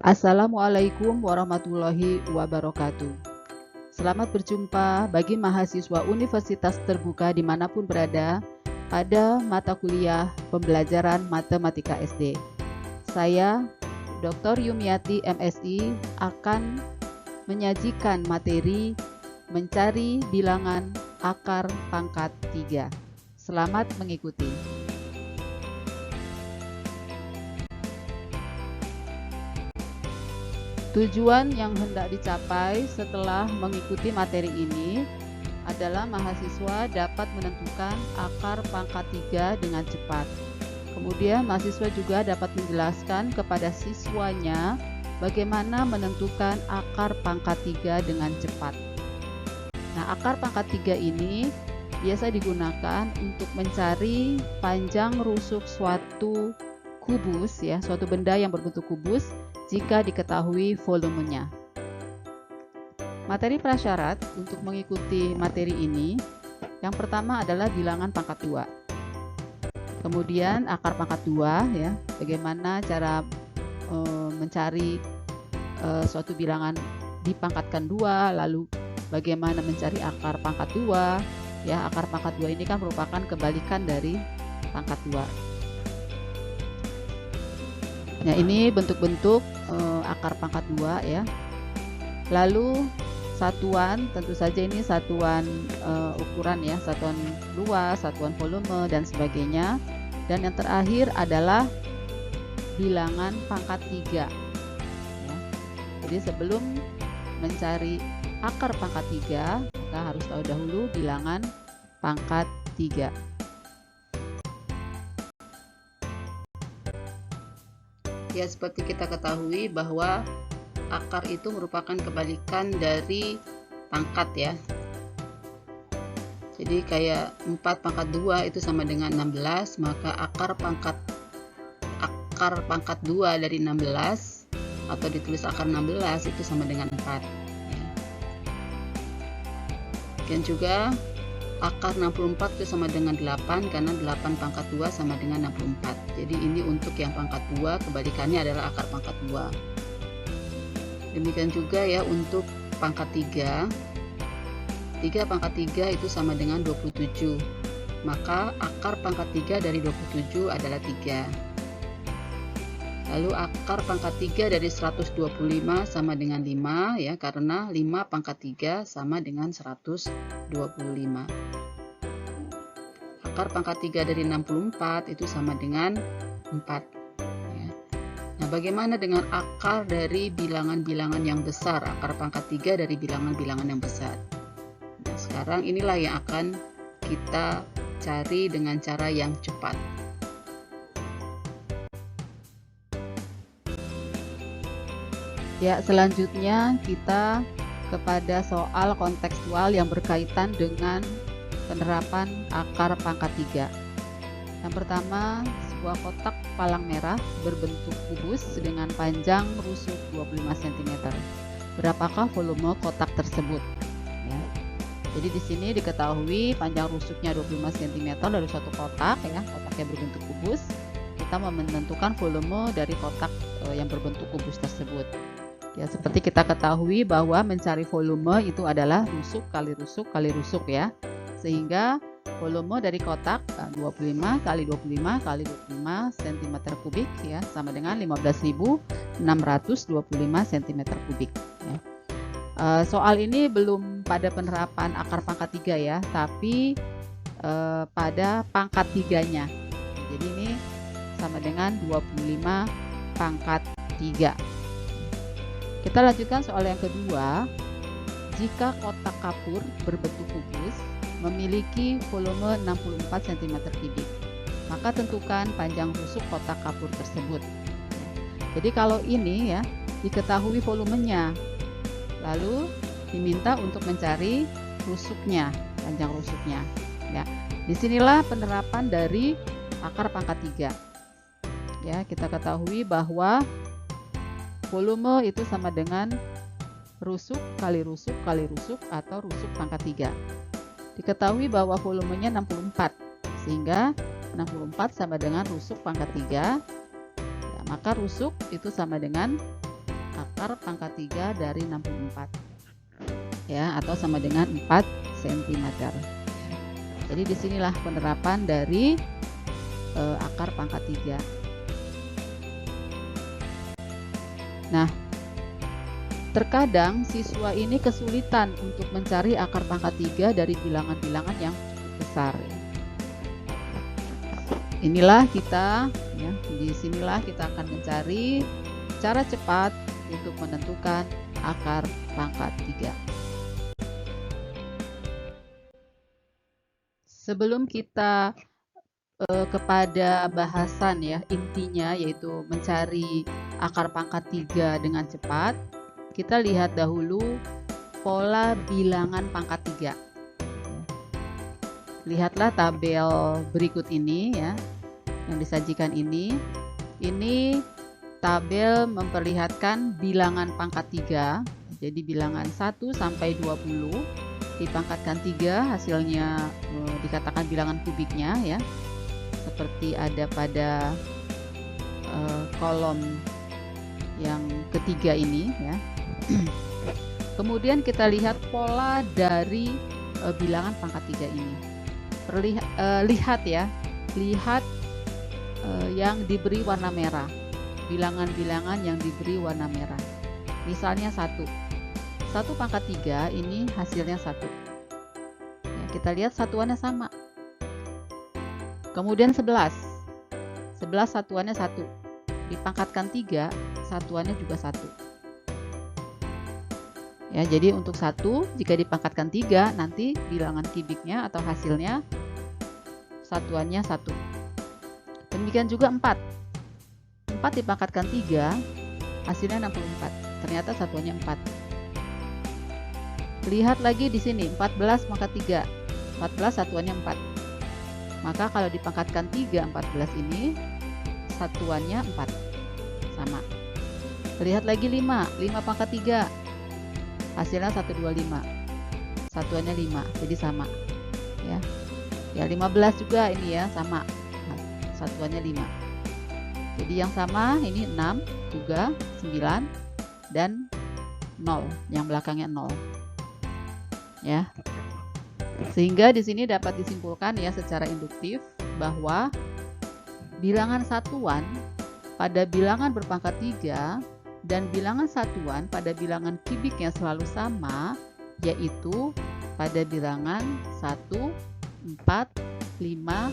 Assalamualaikum warahmatullahi wabarakatuh. Selamat berjumpa bagi mahasiswa Universitas Terbuka dimanapun berada pada mata kuliah pembelajaran Matematika SD. Saya, Dr. Yumiati MSI, akan menyajikan materi mencari bilangan akar pangkat 3. Selamat mengikuti. Tujuan yang hendak dicapai setelah mengikuti materi ini adalah mahasiswa dapat menentukan akar pangkat 3 dengan cepat. Kemudian mahasiswa juga dapat menjelaskan kepada siswanya bagaimana menentukan akar pangkat 3 dengan cepat. Nah, akar pangkat 3 ini biasa digunakan untuk mencari panjang rusuk suatu kubus, ya, suatu benda yang berbentuk kubus jika diketahui volumenya. Materi prasyarat untuk mengikuti materi ini, yang pertama adalah bilangan pangkat 2. Kemudian akar pangkat 2, ya, bagaimana cara mencari suatu bilangan dipangkatkan 2, lalu bagaimana mencari akar pangkat 2, ya. Akar pangkat 2 ini kan merupakan kebalikan dari pangkat 2. Nah, ini bentuk-bentuk akar pangkat 2, ya. Lalu satuan, tentu saja ini satuan ukuran, ya, satuan luas, satuan volume, dan sebagainya. Dan yang terakhir adalah bilangan pangkat 3. Ya. Jadi sebelum mencari akar pangkat 3, maka harus tahu dahulu bilangan pangkat 3. Ya, seperti kita ketahui bahwa akar itu merupakan kebalikan dari pangkat, ya. Jadi kayak 4 pangkat 2 itu sama dengan 16, maka akar pangkat 2 dari 16 atau ditulis akar 16 itu sama dengan 4. Dan juga akar 64 itu sama dengan 8 karena 8 pangkat 2 sama dengan 64. Jadi ini untuk yang pangkat 2, kebalikannya adalah akar pangkat 2. Demikian juga ya untuk pangkat 3. 3 pangkat 3 itu sama dengan 27. Maka akar pangkat 3 dari 27 adalah 3. Lalu akar pangkat 3 dari 125 sama dengan 5, ya, karena 5 pangkat 3 sama dengan 125. Akar pangkat 3 dari 64 itu sama dengan 4. Ya. Nah, bagaimana dengan akar dari bilangan-bilangan yang besar, akar pangkat 3 dari bilangan-bilangan yang besar? Nah, sekarang inilah yang akan kita cari dengan cara yang cepat. Ya, selanjutnya kita kepada soal kontekstual yang berkaitan dengan penerapan akar pangkat 3. Yang pertama, sebuah kotak palang merah berbentuk kubus dengan panjang rusuk 25 cm. Berapakah volume kotak tersebut? Ya. Jadi di sini diketahui panjang rusuknya 25 cm dari suatu kotak, ya, kotaknya berbentuk kubus. Kita mau menentukan volume dari kotak yang berbentuk kubus tersebut. Ya, seperti kita ketahui bahwa mencari volume itu adalah rusuk kali rusuk kali rusuk, ya. Sehingga volume dari kotak 25 kali 25 kali 25 cm kubik, ya, sama dengan 15.625 cm kubik, ya. Soal ini belum pada penerapan akar pangkat 3, ya, tapi pada pangkat 3-nya. Jadi ini sama dengan 25 pangkat 3. Kita lanjutkan soal yang kedua. Jika kotak kapur berbentuk kubus memiliki volume 64 cm kubik, maka tentukan panjang rusuk kotak kapur tersebut. Jadi kalau ini, ya, diketahui volumenya, lalu diminta untuk mencari rusuknya, panjang rusuknya. Ya, disinilah penerapan dari akar pangkat 3. Ya, kita ketahui bahwa volume itu sama dengan rusuk kali rusuk kali rusuk atau rusuk pangkat 3. Diketahui bahwa volumenya 64, sehingga 64 sama dengan rusuk pangkat 3. Ya, maka rusuk itu sama dengan akar pangkat 3 dari 64 ya, atau sama dengan 4 cm. Jadi disinilah penerapan dari akar pangkat 3. Nah, terkadang siswa ini kesulitan untuk mencari akar pangkat 3 dari bilangan-bilangan yang cukup besar. Inilah kita, ya, disinilah kita akan mencari cara cepat untuk menentukan akar pangkat 3. Sebelum kita kepada bahasan ya, intinya yaitu mencari akar pangkat 3 dengan cepat, kita lihat dahulu pola bilangan pangkat 3. Lihatlah tabel berikut ini ya, yang disajikan ini. Ini tabel memperlihatkan bilangan pangkat 3. Jadi bilangan 1 sampai 20 dipangkatkan 3, hasilnya dikatakan bilangan kubiknya ya. Seperti ada pada kolom yang ketiga ini ya. Kemudian kita lihat pola dari bilangan pangkat 3 ini. Lihat ya, lihat yang diberi warna merah, bilangan-bilangan yang diberi warna merah. Misalnya 1 pangkat 3 ini hasilnya 1 ya, kita lihat satuannya sama. Kemudian 11 satuannya 1, dipangkatkan 3 satuannya juga 1 ya. Jadi untuk 1 jika dipangkatkan 3 nanti bilangan kubiknya atau hasilnya satuannya 1. Demikian juga 4 dipangkatkan 3 hasilnya 64, ternyata satuannya 4. Lihat lagi di sini 14 pangkat 3, 14 satuannya 4. Maka kalau dipangkatkan 3 14 ini satuannya 4, sama. Lihat lagi 5 pangkat 3, hasilnya 125, satuannya 5, jadi sama ya. Ya 15 juga ini ya, sama, satuannya 5. Jadi yang sama ini 6 juga, 9 dan 0, yang belakangnya 0 ya. Sehingga di sini dapat disimpulkan ya secara induktif bahwa bilangan satuan pada bilangan berpangkat 3 dan bilangan satuan pada bilangan kubiknya selalu sama, yaitu pada bilangan 1, 4, 5,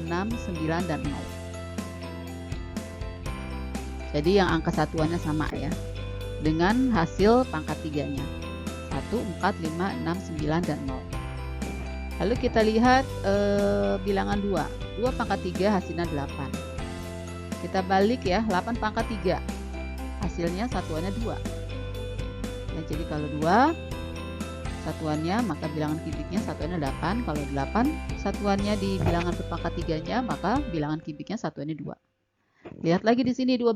6, 9 dan 0. Jadi yang angka satuannya sama ya, dengan hasil pangkat 3-nya 1, 4, 5, 6, 9 dan 0. Lalu kita lihat bilangan 2 pangkat 3 hasilnya 8. Kita balik ya, 8 pangkat 3 hasilnya satuannya 2 ya. Jadi kalau 2 satuannya maka bilangan kubiknya satuannya 8. Kalau 8 satuannya di bilangan berpangkat 3-nya maka bilangan kubiknya satuannya 2. Lihat lagi di sini 12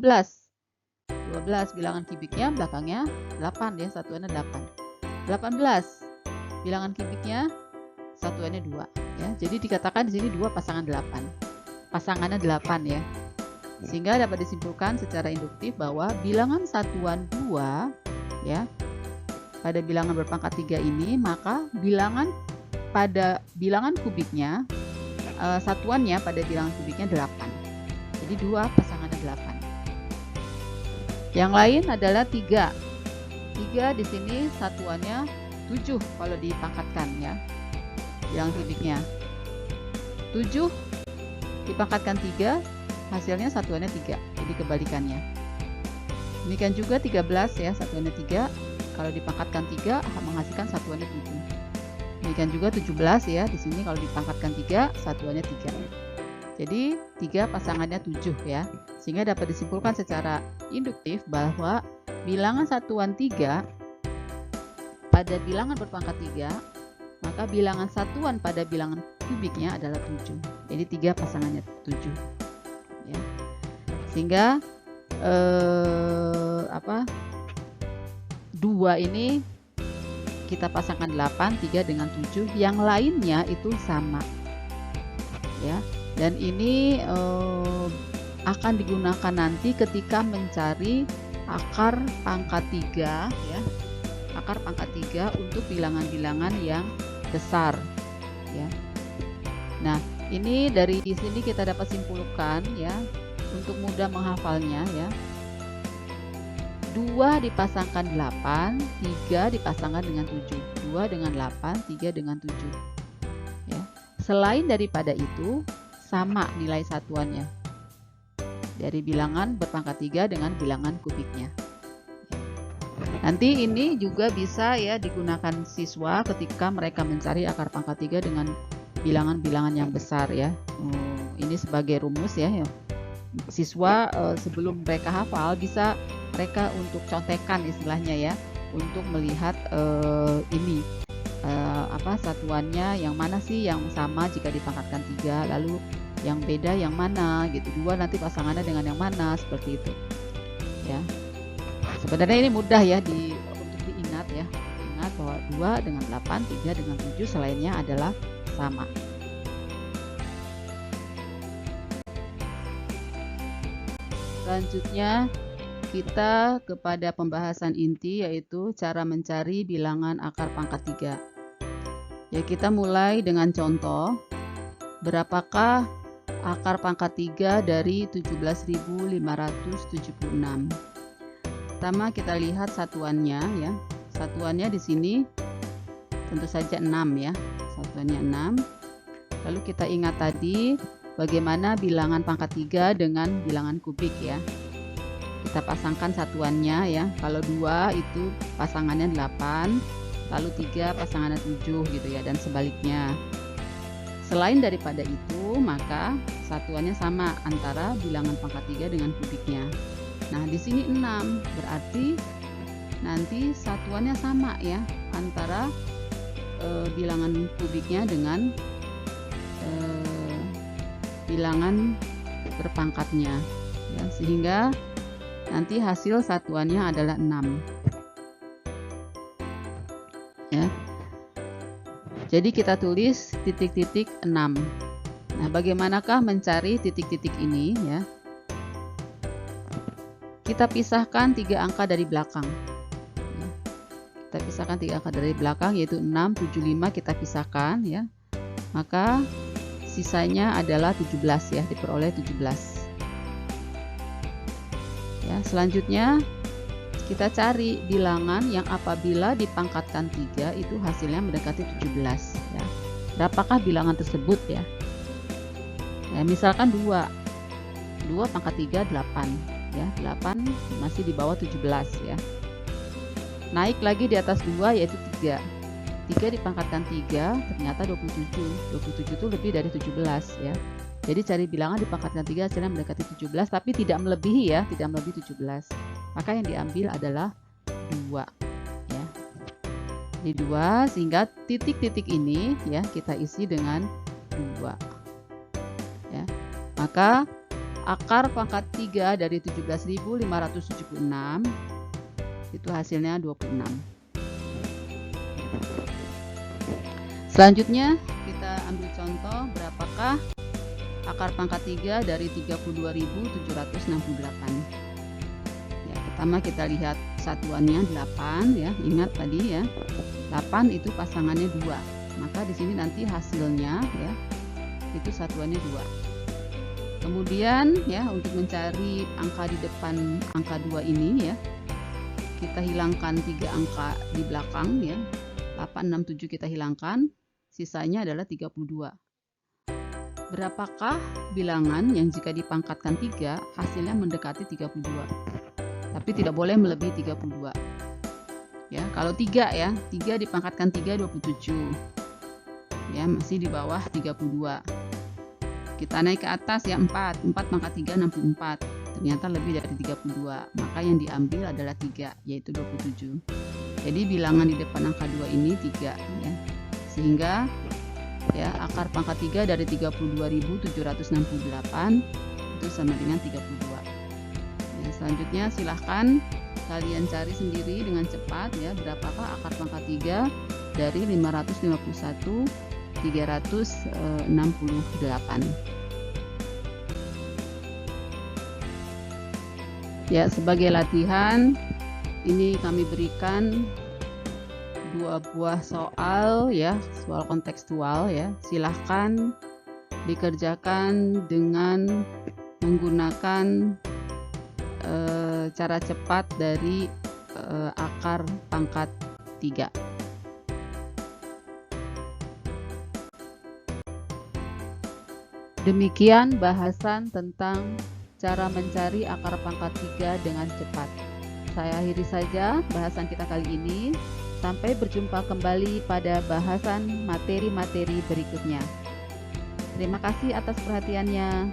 bilangan kubiknya belakangnya 8 ya, satuannya 8. 18 bilangan kubiknya satuannya 2 ya. Jadi dikatakan di sini 2 pasangan 8. Pasangannya 8 ya. Sehingga dapat disimpulkan secara induktif bahwa bilangan satuan 2 ya pada bilangan berpangkat 3 ini, maka bilangan pada bilangan kubiknya satuannya pada bilangan kubiknya 8. Jadi 2 pasangannya 8. Yang lain adalah 3 di sini satuannya 7 kalau dipangkatkan ya, bilangan kubiknya 7 dipangkatkan 3 hasilnya satuannya 3, jadi kebalikannya. Demikian juga 13 ya, satuannya 3 kalau dipangkatkan 3 menghasilkan satuannya 7. Demikian juga 17 ya, di sini kalau dipangkatkan 3 satuannya 3. Jadi 3 pasangannya 7 ya. Sehingga dapat disimpulkan secara induktif bahwa bilangan satuan 3 pada bilangan berpangkat 3, maka bilangan satuan pada bilangan kubiknya adalah 7. Jadi 3 pasangannya 7 ya. Sehingga 2 ini kita pasangkan 8, 3 dengan 7, yang lainnya itu sama ya. Dan ini akan digunakan nanti ketika mencari akar pangkat 3 ya. Akar pangkat 3 untuk bilangan-bilangan yang besar ya. Nah, ini dari sini kita dapat simpulkan ya, untuk mudah menghafalnya ya. 2 dipasangkan 8, 3 dipasangkan dengan 7. 2 dengan 8, 3 dengan 7. Ya. Selain daripada itu, sama nilai satuannya. Dari bilangan berpangkat 3 dengan bilangan kubiknya. Nanti ini juga bisa ya digunakan siswa ketika mereka mencari akar pangkat 3 dengan bilangan-bilangan yang besar ya. Ini sebagai rumus ya. Siswa sebelum mereka hafal bisa mereka untuk contekan istilahnya ya, untuk melihat ini satuannya yang mana sih yang sama jika dipangkatkan 3, lalu yang beda yang mana gitu, 2 nanti pasangannya dengan yang mana, seperti itu ya. Sebenarnya ini mudah ya untuk diingat ya. Ingat bahwa 2 dengan 8, 3 dengan 7, selainnya adalah sama. Selanjutnya kita kepada pembahasan inti, yaitu cara mencari bilangan akar pangkat 3. Ya, kita mulai dengan contoh. Berapakah akar pangkat 3 dari 17.576? Pertama kita lihat satuannya ya. Satuannya di sini tentu saja 6 ya. Satuannya 6. Lalu kita ingat tadi bagaimana bilangan pangkat 3 dengan bilangan kubik ya. Kita pasangkan satuannya ya. Kalau 2 itu pasangannya 8, lalu 3 pasangannya 7 gitu ya, dan sebaliknya. Selain daripada itu, maka satuannya sama antara bilangan pangkat 3 dengan kubiknya. Nah, di sini 6, berarti nanti satuannya sama ya antara bilangan kubiknya dengan bilangan berpangkatnya ya, sehingga nanti hasil satuannya adalah 6 ya. Jadi kita tulis titik-titik 6. Nah, bagaimanakah mencari titik-titik ini ya? Kita pisahkan 3 angka dari belakang ya. Kita pisahkan 3 angka dari belakang, yaitu 6, 7, 5 kita pisahkan ya. Maka sisanya adalah 17 ya, diperoleh 17 ya. Selanjutnya kita cari bilangan yang apabila dipangkatkan 3 itu hasilnya mendekati 17 ya. Berapakah bilangan tersebut ya? Ya, misalkan 2 pangkat 3 8 ya. 8 masih di bawah 17 ya. Naik lagi di atas 2 yaitu 3. 3 dipangkatkan 3 ternyata 27. 27 itu lebih dari 17 ya. Jadi cari bilangan dipangkatkan 3 hasilnya mendekati 17 tapi tidak melebihi ya, tidak melebihi 17. Maka yang diambil adalah 2 ya. Ini 2, sehingga titik-titik ini ya kita isi dengan 2 ya. Maka akar pangkat 3 dari 17.576 itu hasilnya 26. Selanjutnya kita ambil contoh, berapakah akar pangkat 3 dari 32.768. Ya, pertama kita lihat satuannya 8 ya. Ingat tadi ya. 8 itu pasangannya 2. Maka di sini nanti hasilnya ya itu satuannya 2. Kemudian ya, untuk mencari angka di depan angka 2 ini ya, kita hilangkan 3 angka di belakang ya. 8, 6, 7 kita hilangkan, sisanya adalah 32. Berapakah bilangan yang jika dipangkatkan 3 hasilnya mendekati 32, tapi tidak boleh melebihi 32 ya. Kalau 3 ya, 3 dipangkatkan 3 27 ya, masih di bawah 32. Kita naik ke atas ya, 4 pangkat 3 64, ternyata lebih dari 32, maka yang diambil adalah 3 yaitu 27. Jadi bilangan di depan angka 2 ini 3 ya, sehingga ya akar pangkat 3 dari 32.768 itu sama dengan 32 ya. Selanjutnya silahkan kalian cari sendiri dengan cepat ya, berapakah akar pangkat 3 dari 551.368. Ya, sebagai latihan ini kami berikan 2 buah soal ya, soal kontekstual ya. Silahkan dikerjakan dengan menggunakan cara cepat dari akar pangkat 3. Demikian bahasan tentang cara mencari akar pangkat 3 dengan cepat. Saya akhiri saja bahasan kita kali ini. Sampai berjumpa kembali pada bahasan materi-materi berikutnya. Terima kasih atas perhatiannya.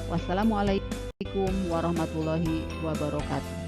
Wassalamualaikum warahmatullahi wabarakatuh.